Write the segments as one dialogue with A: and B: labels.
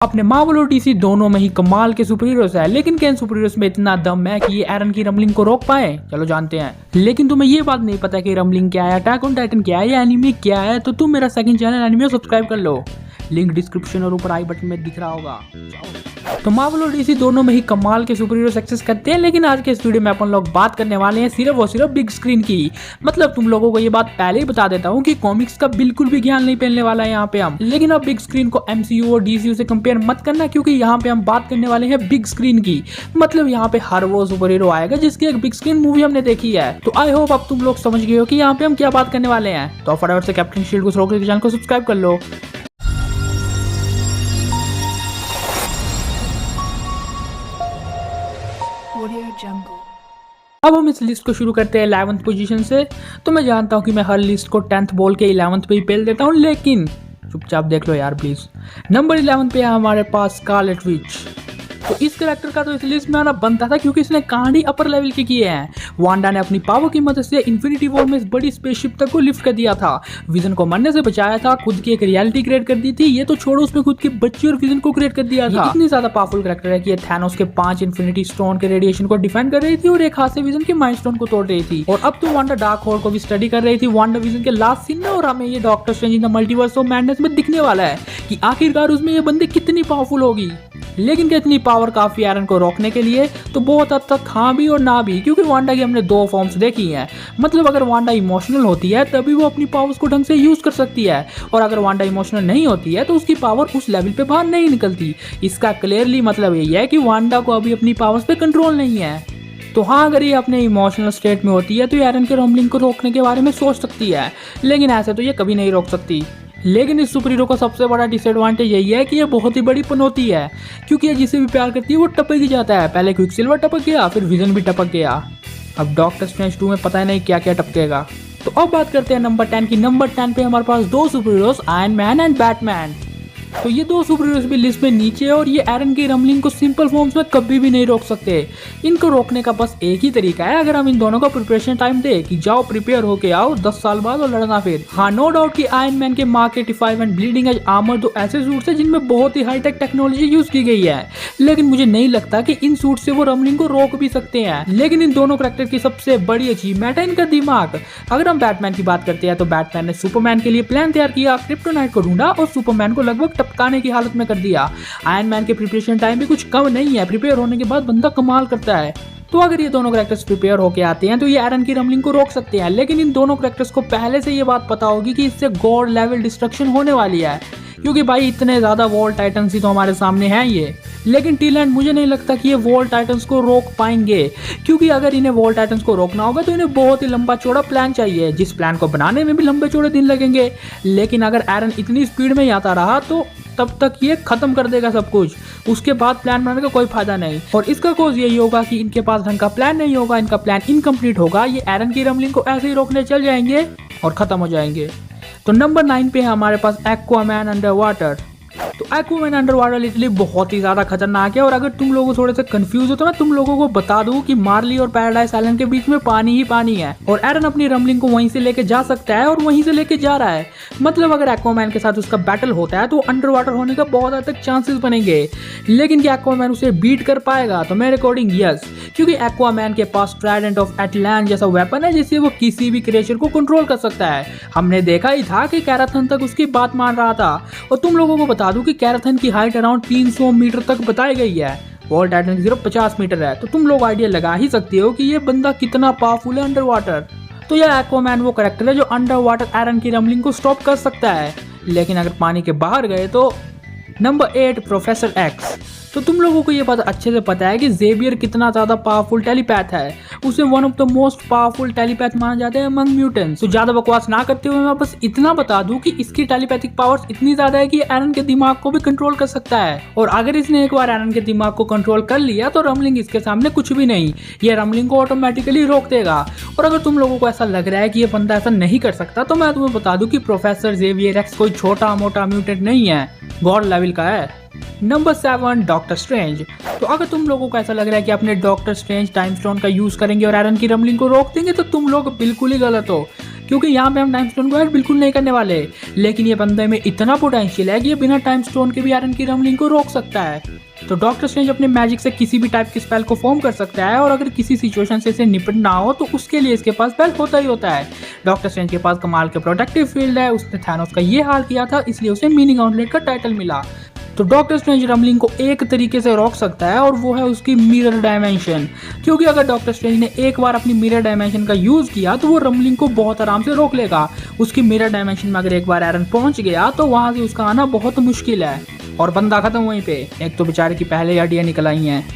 A: अपने मार्वल और डीसी दोनों में ही कमाल के सुपर हीरोज है, लेकिन किन सुपर हीरोज में इतना दम है कि ये एरन की रमलिंग को रोक पाए? चलो जानते हैं। लेकिन तुम्हें ये बात नहीं पता कि रमलिंग क्या है, अटैक ऑन टाइटन क्या है या एनिमे क्या है, तो तुम मेरा सेकंड चैनल एनिमे सब्सक्राइब कर लो, लिंक डिस्क्रिप्शन और ऊपर आई बटन में दिख रहा होगा। तो मार्वल और डीसी दोनों में ही कमाल के सुपर हीरो सक्सेस करते हैं, लेकिन आज के इस वीडियो में अपन लोग बात करने वाले हैं सिर्फ और सिर्फ बिग स्क्रीन की। मतलब तुम लोगों को ये बात पहले ही बता देता हूँ कि कॉमिक्स का बिल्कुल भी ज्ञान नहीं पहनने वाला है यहाँ पे हम। लेकिन अब बिग स्क्रीन को एमसीयू और डीसीयू से कंपेयर मत करना, क्योंकि यहाँ पे हम बात करने वाले हैं बिग स्क्रीन की। मतलब यहाँ पे हर वो सुपर हीरो आएगा जिसकी एक बिग स्क्रीन मूवी हमने देखी है। तो आई होप अब तुम लोग समझ गए हो कि यहाँ पे हम क्या बात करने वाले हैं। तो फटाफट से कैप्टन शील्ड को रोक के चैनल को सब्सक्राइब कर लो। अब हम इस लिस्ट को शुरू करते हैं 11th पोजीशन से। तो मैं जानता हूँ कि मैं हर लिस्ट को 10th बोल के 11th पे ही पेल देता हूँ, लेकिन चुपचाप देख लो यार प्लीज। नंबर 11 पे है हमारे पास स्कारलेट विच। तो इस कैरेक्टर का तो इस लिस्ट में आना बनता था, क्योंकि इसने कहानी अपर लेवल की किए हैं। वांडा ने अपनी पावर की मदद से इन्फिनिटी वॉर में इस बड़ी स्पेसशिप तक को लिफ्ट कर दिया था, विजन को मरने से बचाया था, खुद की एक रियलिटी क्रिएट कर दी थी। ये तो छोड़ो, उसमें खुद की बच्ची और विजन को क्रिएट कर दिया था। इतनी ज्यादा पावरफुल कैरेक्टर है कि ये थैनोस के 5 इन्फिनिटी स्टोन के रेडिएशन को डिफेंड कर रही थी और एक हाथ से विजन के माइंड स्टोन को तोड़ रही थी। और अब तो वांडा डार्क होल्ड को भी स्टडी कर रही थी वांडा विजन के लास्ट सीन में। और हमें ये doctor strange in the multiverse of madness में दिखने वाला है कि आखिरकार उसमें ये बंदी कितनी पावरफुल होगी। लेकिन क्या इतनी पावर काफी एरन को रोकने के लिए? तो बहुत हद तक हाँ भी और ना भी, क्योंकि वांडा की हमने 2 फॉर्म्स देखी हैं। मतलब अगर वांडा इमोशनल होती है तभी वो अपनी पावर्स को ढंग से यूज कर सकती है, और अगर वांडा इमोशनल नहीं होती है तो उसकी पावर उस लेवल पे बाहर नहीं निकलती। इसका क्लियरली मतलब यही है कि वांडा को अभी अपनी पावर्स पे कंट्रोल नहीं है। तो हाँ, अगर ये अपने इमोशनल स्टेट में होती है तो एरन के रमलिंग को रोकने के बारे में सोच सकती है, लेकिन ऐसे तो ये कभी नहीं रोक सकती। लेकिन इस सुपर हीरो का सबसे बड़ा डिसएडवांटेज यही है कि ये बहुत ही बड़ी पनौती है, क्योंकि ये जिसे भी प्यार करती है वो टपक ही जाता है। पहले क्विकसिल्वर टपक गया, फिर विजन भी टपक गया, अब डॉक्टर स्ट्रेंज 2 में पता ही नहीं क्या क्या टपकेगा। तो अब बात करते हैं नंबर 10 की। नंबर 10 पे हमारे पास 2 super heroes, iron man and Batman. तो ये 2 सुपर हीरोज भी लिस्ट में नीचे है, और ये एरन की रमलिंग को सिंपल फॉर्म्स में कभी भी नहीं रोक सकते। इनको रोकने का बस एक ही तरीका है, अगर हम इन दोनों को प्रिपरेशन टाइम दे कि जाओ प्रिपेयर होके आओ 10 साल बाद और लड़ना फिर। हाँ, नो डाउट कि आयरन मैन के Mark 85 and bleeding edge armour 2 ऐसे सूट्स हैं जिनमें बहुत ही हाईटेक टेक्नोलॉजी यूज की गई है, लेकिन मुझे नहीं लगता कि इन सूट से वो रमलिंग को रोक भी सकते हैं। लेकिन इन दोनों कैरेक्टर की सबसे बड़ी अचीवमेंट है इनका दिमाग। अगर हम बैटमैन की बात करते हैं तो बैटमैन ने सुपरमैन के लिए प्लान तैयार किया, क्रिप्टोनाइट को ढूंढा और सुपरमैन को लगभग टपकाने की हालत में कर दिया। आयरन मैन के प्रिपरेशन टाइम भी कुछ कम नहीं है, प्रिपेयर होने के बाद बंदा कमाल करता है। तो अगर ये दोनों कैरेक्टर्स प्रिपेयर होके आते हैं तो ये एरन की रमलिंग को रोक सकते हैं, लेकिन इन दोनों कैरेक्टर्स को पहले से ये बात पता होगी कि इससे गॉड लेवल डिस्ट्रक्शन होने वाली है, क्योंकि भाई इतने ज्यादा वॉल टाइटन्स ही तो हमारे सामने हैं ये। लेकिन टीलैंड मुझे नहीं लगता कि ये वॉल टाइटन्स को रोक पाएंगे, क्योंकि अगर इन्हें वॉल टाइटन्स को रोकना होगा तो इन्हें बहुत ही लंबा चौड़ा प्लान चाहिए, जिस प्लान को बनाने में भी लंबे चौड़े दिन लगेंगे। लेकिन अगर एरन इतनी स्पीड में आता रहा तो तब तक ये खत्म कर देगा सब कुछ, उसके बाद प्लान बनाने का कोई फायदा नहीं। और इसका कोज यही होगा कि इनके पास ढंग का प्लान नहीं होगा, इनका प्लान इनकम्प्लीट होगा, ये एरन की रमलिंग को ऐसे ही रोकने चल जाएंगे और खत्म हो जाएंगे। तो नंबर 9 पे है हमारे पास एक्वामैन अंडर वाटर। तो एक्वामैन अंडर वाटर लिटरली बहुत ही ज्यादा खतरनाक है, और अगर तुम लोग थोड़े से कंफ्यूज हो तो मैं तुम लोगों को बता दूं कि मार्ली और पैराडाइज आइलैंड के बीच में पानी ही पानी है, और एरन अपनी रमलिंग को वहीं से लेके जा सकता है और वहीं से लेके जा रहा है। मतलब अगर एक्वामैन के साथ उसका बैटल होता है तो अंडर वाटर होने का बहुत हद तक चांसेस बनेंगे। लेकिन क्या एक्वामैन उसे बीट कर पाएगा? तो मेरे अकॉर्डिंग यस, क्योंकि एक्वामैन के पास ट्राइडेंट ऑफ एटलांट जैसा वेपन है जिससे वो किसी भी क्रिएचर को कंट्रोल कर सकता है। हमने देखा ही था कि कैराथन तक उसकी बात मान रहा था। और तुम लोगों को बता दूं कि कैराथन की हाइट अराउंड 300 मीटर तक बताई गई है, वॉल टाइटन की सिर्फ 50 मीटर है। तो तुम लोग आइडिया लगा ही सकते हो कि ये बंदा कितना पावरफुल है अंडर वाटर। तो यह एक्वामैन वो कैरेक्टर है जो अंडर वाटर एरन की रमलिंग को स्टॉप कर सकता है। लेकिन अगर पानी के बाहर गए तो नंबर 8 प्रोफेसर एक्स। तो तुम लोगों को ये बात अच्छे से पता है कि जेवियर कितना ज्यादा पावरफुल टेलीपैथ है, उसे one of the most powerful telepath माना जाता है अमंग म्यूटेंट्स। तो ज्यादा बकवास ना करते हुए मैं बस इतना बता दूं कि इसकी टेलीपैथिक पावर्स इतनी ज्यादा है कि एरन के दिमाग को भी कंट्रोल कर सकता है, और अगर इसने एक बार एरन के दिमाग को कंट्रोल कर लिया तो रमलिंग इसके सामने कुछ भी नहीं, ये रमलिंग को ऑटोमेटिकली रोक देगा। और अगर तुम लोगों को ऐसा लग रहा है कि ये बंदा ऐसा नहीं कर सकता, तो मैं तुम्हें बता दूं कि प्रोफेसर जेवियर एक्स कोई छोटा मोटा म्यूटेंट नहीं है, गॉड लेवल का है। Number 7 doctor strange. तो अगर तुम लोगों को ऐसा लग रहा है कि अपने डॉक्टर स्ट्रेंज टाइम स्टोन का यूज करेंगे और एरन की रमलिंग को रोक देंगे, तो तुम लोग बिल्कुल ही गलत हो, क्योंकि यहाँ पे हम टाइम स्टोन को ऐड बिल्कुल नहीं करने वाले, लेकिन ये बंदे में इतना पोटेंशियल है कि ये बिना टाइम स्टोन के भी आयरन की रमलिंग को रोक सकता है। तो डॉक्टर स्ट्रेंज अपने मैजिक से किसी भी टाइप की स्पेल को फॉर्म कर सकता है, और अगर किसी सिचुएशन से इसे निपटना हो तो उसके लिए इसके पास स्पेल होता ही होता है। डॉक्टर स्ट्रेंज के पास कमाल के प्रोटेक्टिव फील्ड है, उसने थैनोस का ये हाल किया था, इसलिए उसे मीनिंग आउटलेट का टाइटल मिला। तो डॉक्टर स्ट्रेंज रमलिंग को एक तरीके से रोक सकता है, और वो है उसकी मिरर डायमेंशन। क्योंकि अगर डॉक्टर स्ट्रेंज ने एक बार अपनी मिरर डायमेंशन का यूज किया तो वो रमलिंग को बहुत आराम से रोक लेगा। उसकी मिरर डायमेंशन में अगर एक बार एरन पहुंच गया तो वहां से उसका आना बहुत मुश्किल है, और बंदा खत्म वहीं पे। एक तो बेचारे की पहले ही हड्डियां निकल आई हैं।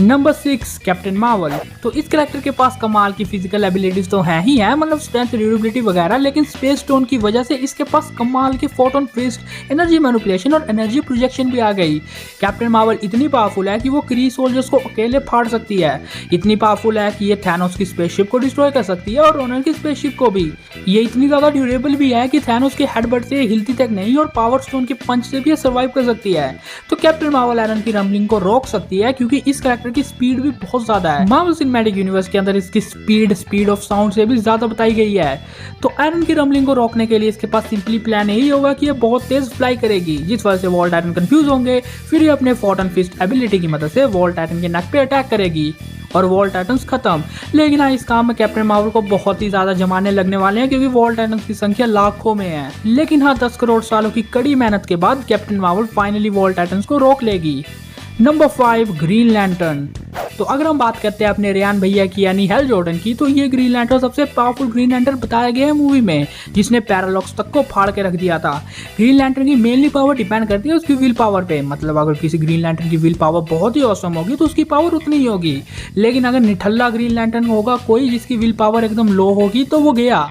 A: Number 6 captain Marvel. तो इस कैरेक्टर के पास कमाल की फिजिकल एबिलिटीज तो हैं ही हैं, मतलब स्ट्रेंथ, ड्यूरेबिलिटी वगैरह, लेकिन स्पेस स्टोन की वजह से इसके पास कमाल के फोटोन फिस्ट, एनर्जी मैनिपुलेशन और एनर्जी प्रोजेक्शन भी आ गई। कैप्टन मार्वल इतनी पावरफुल है कि वो क्री सोल्जर्स को अकेले फाड़ सकती है। इतनी पावरफुल है कि ये थैनोस की स्पेसशिप को डिस्ट्रॉय कर सकती है, और रोनर की स्पेसशिप को भी। ये इतनी ज्यादा ड्यूरेबल भी है कि थैनोस के हेडबट से हिलती तक नहीं, और पावर स्टोन के पंच से भी सर्वाइव कर सकती है। तो कैप्टन मार्वल आयरन की रमलिंग को रोक सकती है, क्योंकि इस कैरेक्टर की स्पीड भी बहुत ज्यादा है। मार्वल सिनेमैटिक यूनिवर्स के अंदर इसकी स्पीड ऑफ साउंड से भी ज्यादा बताई गई है। तो आयरन की रमलिंग को रोकने के लिए इसके पास सिंपली प्लान यही होगा कि ये बहुत तेज फ्लाई करेगी, जिस वजह से वॉल्ट टाइटन कंफ्यूज होंगे। फिर ये अपने फोटन फिस्ट एबिलिटी की मदद से वॉल्ट टाइटन के नेक पे अटैक करेगी, और वॉल्ट टाइटन्स खत्म। लेकिन हाँ, इस काम में कैप्टन मार्वल को बहुत ही ज्यादा जमाने लगने वाले हैं, क्योंकि वॉल्ट टाइटन्स की संख्या लाखों में है। लेकिन हाँ, 10 करोड़ सालों की कड़ी मेहनत के बाद Captain Marvel finally vault Titans को रोक लेगी। Number 5 Green Lantern. तो अगर हम बात करते हैं अपने रियान भैया की यानी हेल जॉर्डन की, तो ये ग्रीन लैंटर्न सबसे पावरफुल ग्रीन लैंटर्न बताया गया है मूवी में, जिसने पैरालॉक्स तक को फाड़ के रख दिया था। ग्रीन लैंटर्न की मेनली पावर डिपेंड करती है उसकी विल पावर पे, मतलब अगर किसी ग्रीन लैंटर्न की विल पावर बहुत ही औसम होगी तो उसकी पावर उतनी ही होगी। लेकिन अगर निठल्ला ग्रीन लैंटर्न होगा कोई जिसकी विल पावर एकदम लो होगी तो वो गया।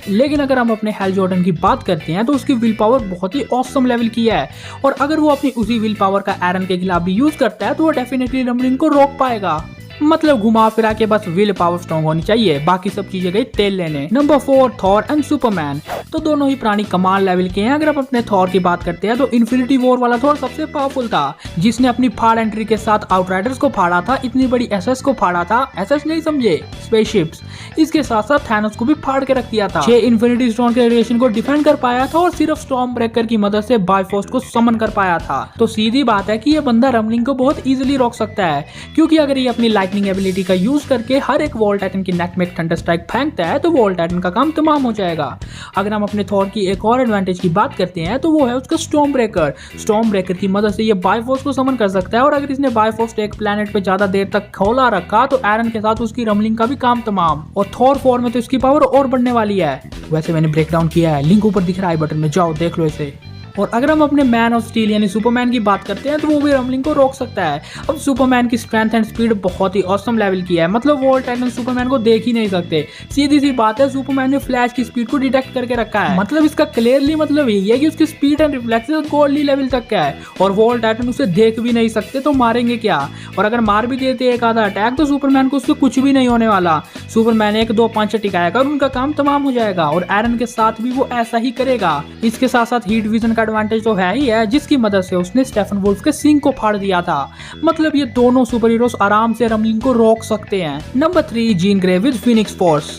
A: लेकिन अगर हम अपने हेल जॉर्डन की बात करते हैं तो उसकी विल पावर बहुत ही ऑसम लेवल की है, और अगर वो अपनी उसी विल पावर का एरन के खिलाफ भी यूज करता है तो वो डेफिनेटली रमलिंग को रोक पाएगा। मतलब घुमा फिरा के बस विल पावर स्ट्रॉन्ग होनी चाहिए, बाकी सब चीजें गई तेल लेने। Number 4 Thor and Superman. तो दोनों ही प्राणी कमाल लेवल के हैं। अगर आप अपने थॉर की बात करते हैं तो इन्फिनिटी वॉर वाला थॉर सबसे पावरफुल था, जिसने अपनी फाड़ एंट्री के साथ आउटराइडर्स को फाड़ा था, इतनी बड़ी एसएस को फाड़ा था, एसएस नहीं समझे, स्पेसशिप्स। इसके साथ साथ थैनोस को भी फाड़ के रख दिया था। 6 इन्फिनिटी स्टोन के रेडिएशन को डिफेंड कर पाया था, और सिर्फ स्टॉर्म ब्रेकर की मदद से बायफोर्स को समन कर पाया था। तो सीधी बात है कि ये बंदा रमलिंग को बहुत इजीली रोक सकता है, क्योंकि अगर ये अपनी लाइटनिंग एबिलिटी का यूज करके हर एक वॉल्ट टाइटन की नेक में एक थंडर स्ट्राइक फेंकता है तो वॉल्ट टाइटन का काम तमाम हो जाएगा। अगर हम अपने थॉर की एक और एडवांटेज की बात करते हैं तो वो है उसका स्टॉर्म ब्रेकर। स्टॉर्म ब्रेकर की मदद से ये बायफोर्स को समन कर सकता है, और अगर इसने बायफोर्स एक प्लेनेट पे ज्यादा देर तक खोला रखा तो एरन के साथ उसकी रमलिंग का भी काम तमाम। और थॉर 4 में तो इसकी पावर और बढ़ने वाली है। वैसे मैंने ब्रेक डाउन किया है, लिंक ऊपर दिख रहा है बटन में, जाओ देख लो इसे। और अगर हम अपने मैन ऑफ स्टील यानी सुपरमैन की बात करते हैं तो वो भी रमलिंग को रोक सकता है। अब सुपरमैन की स्ट्रेंथ एंड स्पीड बहुत ही ऑसम लेवल की है, मतलब वॉल्ट टाइटन सुपरमैन को देख ही नहीं सकते। सीधी सी बात है, सुपरमैन ने फ्लैश की स्पीड को डिटेक्ट करके रखा है। मतलब इसका क्लियरली मतलब यही है कि उसकी स्पीड एंड रिफ्लेक्सेस गोल्डी लेवल तक का है, और वॉल्ट टाइटन उसे देख भी नहीं सकते तो मारेंगे क्या। और अगर मार भी देते एक आधा अटैक तो सुपरमैन को उससे कुछ भी नहीं होने वाला। सुपरमैन 1-2 पंच टिकाएगा और उनका काम तमाम हो जाएगा, और एरन के साथ भी वो ऐसा ही करेगा। इसके साथ साथ हीट विजन का एडवांटेज तो है ही है, जिसकी मदद से उसने स्टेफन वुल्फ के सिंग को फाड़ दिया था। मतलब ये दोनों सुपर हीरोज आराम से रमलिंग को रोक सकते हैं। Number 3 Jean Grey with Phoenix force.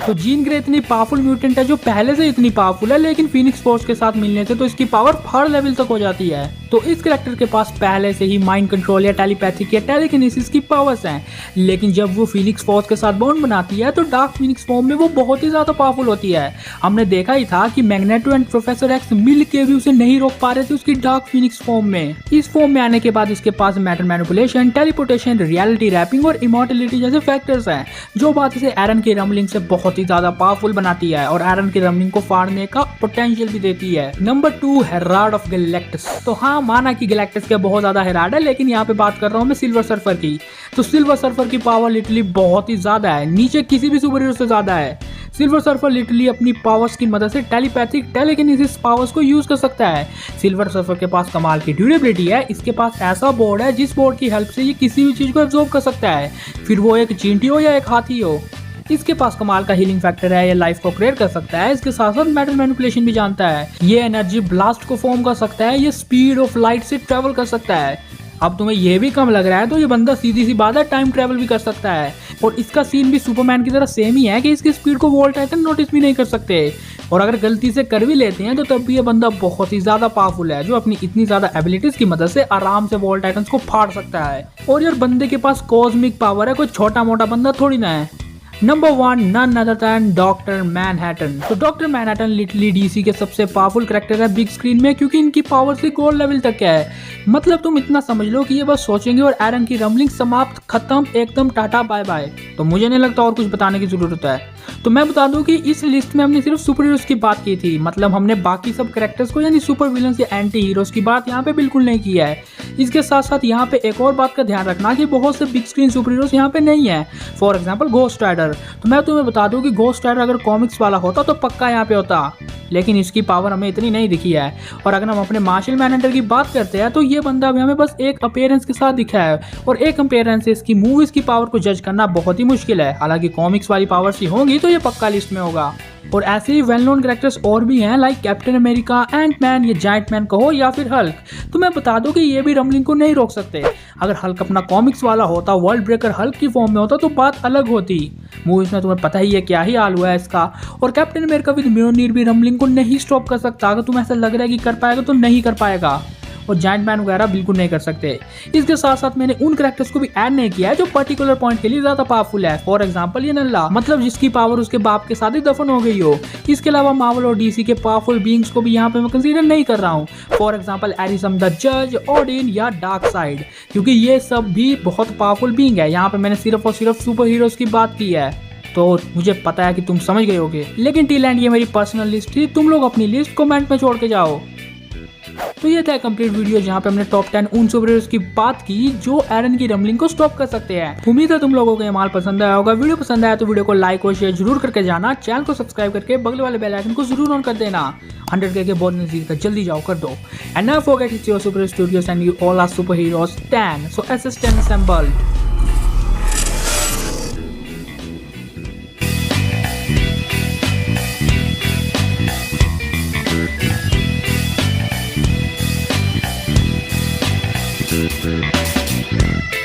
A: तो जीन ग्रे इतनी पावरफुल म्यूटेंट है जो पहले से इतनी पावरफुल है, लेकिन फीनिक्स फोर्स के साथ मिलने से तो इसकी पावर थर्ड लेवल तक हो जाती है। तो इस कैरेक्टर के पास पहले से ही माइंड कंट्रोल या टेलीपैथिक या टेलीकिनेसिस की पावर्स हैं, लेकिन जब वो फीनिक्स फोर्स के साथ बॉन्ड बनाती है तो डार्क फीनिक्स फॉर्म में वो बहुत ही ज्यादा पावरफुल होती है। हमने देखा ही था कि मैग्नेटो एंड प्रोफेसर एक्स मिल के भी उसे नहीं रोक पा रहे थे उसकी डार्क फीनिक्स फॉर्म में। इस फॉर्म में आने के बाद इसके पास matter manipulation, teleportation, reality warping और इमॉर्टलिटी जैसे फैक्टर्स हैं, जो बात इसे एरन की रमलिंग से बहुत ही ज्यादा पावरफुल बनाती है और एरन की रमलिंग को फाड़ने का पोटेंशियल भी देती है। Number 2 Herald of Galactus. तो हाँ, माना कि गैलेक्टस के बहुत ज्यादा हेराल्ड है, लेकिन यहाँ पे बात कर रहा हूँ मैं सिल्वर सर्फर की। तो सिल्वर सर्फर की पावर लिटरली बहुत ही ज्यादा है, नीचे किसी भी सुपर हीरो से ज्यादा है। सिल्वर सर्फर लिटरली अपनी पावर्स की मदद से टेलीपैथिक टेलीकिनेसिस पावर्स को यूज कर सकता है। सिल्वर सर्फर के पास कमाल की ड्यूरेबिलिटी है, इसके पास ऐसा बोर्ड है जिस बोर्ड की हेल्प से ये किसी भी चीज को एब्जॉर्ब कर सकता है, फिर वो एक चींटी हो या एक हाथी हो। इसके पास कमाल का हीलिंग फैक्टर है, ये लाइफ को क्रिएट कर सकता है। इसके साथ साथ मैटर मैनिपुलेशन भी जानता है, ये एनर्जी ब्लास्ट को फॉर्म कर सकता है, ये स्पीड ऑफ लाइट से ट्रेवल कर सकता है। अब तुम्हें ये भी कम लग रहा है तो ये बंदा सीधी सी बात है टाइम ट्रेवल भी कर सकता है। और इसका सीन भी सुपरमैन की तरह सेम ही है कि इसकी स्पीड को वॉल्ट टाइटन नोटिस भी नहीं कर सकते, और अगर गलती से कर भी लेते हैं तो तब भी ये बंदा बहुत ही ज्यादा पावरफुल है, जो अपनी इतनी ज्यादा एबिलिटीज की मदद से आराम से वॉल्ट टाइटन्स को फाड़ सकता है। और यार बंदे के पास कॉस्मिक पावर है, कोई छोटा मोटा बंदा थोड़ी ना है। Number 1 none other than doctor Manhattan. तो डॉक्टर मैनहट्टन लिटरली डीसी के सबसे पावरफुल कैरेक्टर है बिग स्क्रीन में, क्योंकि इनकी पावर से गोल्ड लेवल तक है। मतलब तुम इतना समझ लो कि ये बस सोचेंगे और एरन की रमलिंग समाप्त, खत्म, एकदम टाटा बाय बाय। तो मुझे नहीं लगता और कुछ बताने की जरूरत है। तो मैं बता दूं कि इस लिस्ट में हमने सिर्फ सुपर हीरोज की बात की थी, मतलब हमने बाकी सब कैरेक्टर्स को यानी सुपर विलन्स या एंटी हीरोज की बात यहाँ पे बिल्कुल नहीं की है। इसके साथ साथ यहाँ पे एक और बात का ध्यान रखना कि बहुत से बिग स्क्रीन सुपर हीरोज यहाँ पे नहीं है। For example ghost rider. तो मैं तुम्हें बता दूं कि घोस्ट राइडर अगर कॉमिक्स वाला होता तो पक्का यहाँ पे होता, लेकिन इसकी पावर हमें इतनी नहीं दिखी है। और अगर हम अपने मार्शल मैनहंटर की बात करते हैं तो ये बंदा भी हमें बस एक अपीयरेंस के साथ दिखा है, और एक अपीयरेंस से इसकी मूवीज की पावर को जज करना बहुत ही मुश्किल है। हालांकि कॉमिक्स वाली पावर्स ही होंगी तो ये पक्का लिस्ट में होगा। और ऐसे ही वेल नोन कैरेक्टर्स और भी हैं, लाइक कैप्टन अमेरिका, एंटमैन, ये जायंट मैन कहो या फिर हल्क। तो मैं बता दूं कि ये भी रमलिंग को नहीं रोक सकते। अगर हल्क अपना कॉमिक्स वाला होता, वर्ल्ड ब्रेकर हल्क की फॉर्म में होता तो बात अलग होती। मूवीज में तुम्हें पता ही है क्या ही हाल हुआ है इसका। और कैप्टन अमेरिका विद म्योलनीर भी रमलिंग को नहीं स्टॉप कर सकता। अगर तुम्हें ऐसा लग रहा है कि कर पाएगा तो नहीं कर पाएगा। और जायंट मैन वगैरह बिल्कुल नहीं कर सकते। इसके साथ साथ मैंने उन कैरेक्टर्स को भी ऐड नहीं किया है जो पर्टिकुलर पॉइंट के लिए ज्यादा पावरफुल है। फॉर एग्जांपल ये नल्ला, मतलब जिसकी पावर उसके बाप के साथ ही दफन हो गई हो। इसके अलावा मार्वल और डीसी के पावरफुल बीइंग्स को भी यहाँ पे मैं कंसीडर नहीं कर रहा हूँ। फॉर एग्जाम्पल एरिसम द जज, ओडिन या डार्क साइड, क्योंकि ये सब भी बहुत पावरफुल बीइंग है। यहाँ पे मैंने सिर्फ और सिर्फ सुपर हीरोज की बात की है, तो मुझे पता है कि तुम समझ गए होगे। लेकिन टिल एंड ये मेरी पर्सनल लिस्ट थी, तुम लोग अपनी लिस्ट कमेंट में छोड़ के जाओ। तो ये था कंप्लीट वीडियो जहाँ पे हमने टॉप 10 उन सुपर हीरोज की बात की जो एरन की रमलिंग को स्टॉप कर सकते हैं। उम्मीद है तुम लोगों को ये माल पसंद आया होगा। वीडियो पसंद आया तो वीडियो को लाइक और शेयर जरूर करके जाना। चैनल को सब्सक्राइब करके बगल वाले बेल आइकन को जरूर ऑन कर देना। 100K के बहुत नजदीक तक जल्दी जाओ कर दो। And never forget it's your super studios and you all are super heroes 10, so SS10 assembled. We'll be right back.